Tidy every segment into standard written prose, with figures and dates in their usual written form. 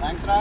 Thanks రా.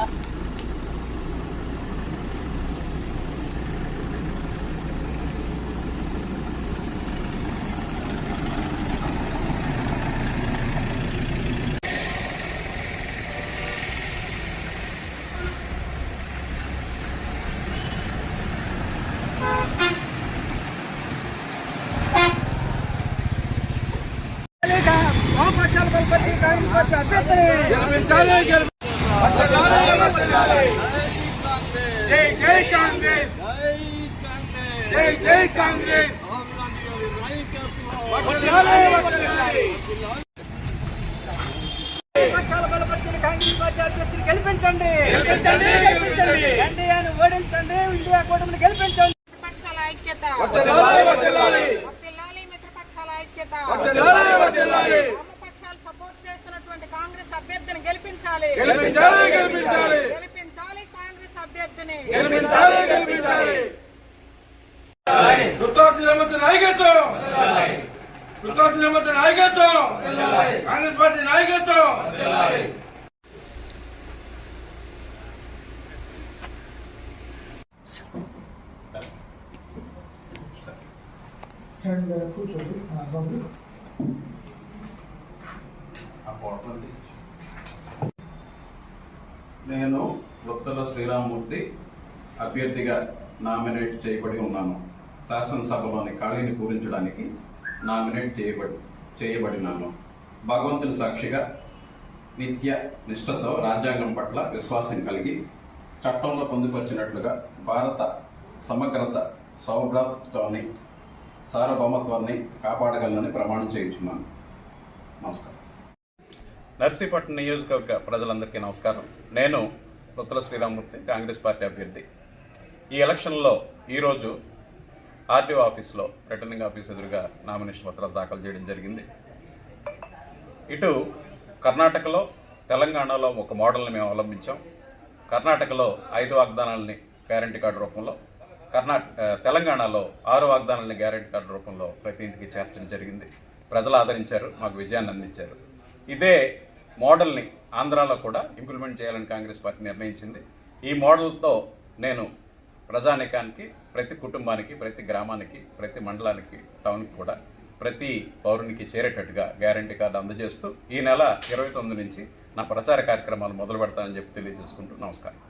గెలిపించండి, ఎన్డీఏను ఓడించండి, India కూటమిని గెలిపించండి. మిత్రపక్షాల ఐక్యత, మిత్రపక్షాల ఐక్యత. వామపక్షాలు సపోర్ట్ చేస్తున్నటువంటి కాంగ్రెస్ అభ్యర్థిని గెలిపించాలి, గెలిపించాలి కాంగ్రెస్ అభ్యర్థిని. నాయకత్వం, కాంగ్రెస్ పార్టీ నాయకత్వం. నేను గుత్తల శ్రీరామమూర్తి అభ్యర్థిగా నామినేట్ చేయబడి ఉన్నాను. శాసనసభలోని ఖాళీని పూరించడానికి నామినేట్ చేయబడినాను. భగవంతుని సాక్షిగా నిత్య నిష్ఠతో రాజ్యాంగం పట్ల విశ్వాసం కలిగి చట్టంలో పొందుపరిచినట్లుగా భారత సమగ్రత, సౌభ్రాతృత్వాన్ని, సార్వభౌమత్వాన్ని కాపాడగలనని ప్రమాణం చేయించున్నాను. నమస్కారం. నర్సీపట్నం నియోజకవర్గ ప్రజలందరికీ నమస్కారం. నేను గుత్తల శ్రీరామమూర్తి, కాంగ్రెస్ పార్టీ అభ్యర్థి. ఈ ఎలక్షన్లో ఈరోజు ఆర్టీఓ ఆఫీస్లో రిటర్నింగ్ ఆఫీస్ ఎదురుగా నామినేషన్ పత్రాలు దాఖలు చేయడం జరిగింది. ఇటు కర్ణాటకలో, తెలంగాణలో ఒక మోడల్ని మేము అవలంబించాం. కర్ణాటకలో 5 వాగ్దానాలని గ్యారంటీ కార్డు రూపంలో, తెలంగాణలో 6 వాగ్దానాలని గ్యారంటీ కార్డు రూపంలో ప్రతి ఇంటికి చేర్చడం జరిగింది. ప్రజలు ఆదరించారు, మాకు విజయాన్ని అందించారు. ఇదే మోడల్ని ఆంధ్రాలో కూడా ఇంప్లిమెంట్ చేయాలని కాంగ్రెస్ పార్టీ నిర్ణయించింది. ఈ మోడల్తో నేను ప్రజానీకానికి, ప్రతి కుటుంబానికి, ప్రతి గ్రామానికి, ప్రతి మండలానికి, టౌన్కి కూడా ప్రతి పౌరునికి చేరేటట్టుగా గ్యారంటీ కార్డు అందజేస్తూ ఈ నెల 29 నుంచి నా ప్రచార కార్యక్రమాలు మొదలు పెడతానని చెప్పి తెలియజేసుకుంటూ నమస్కారం.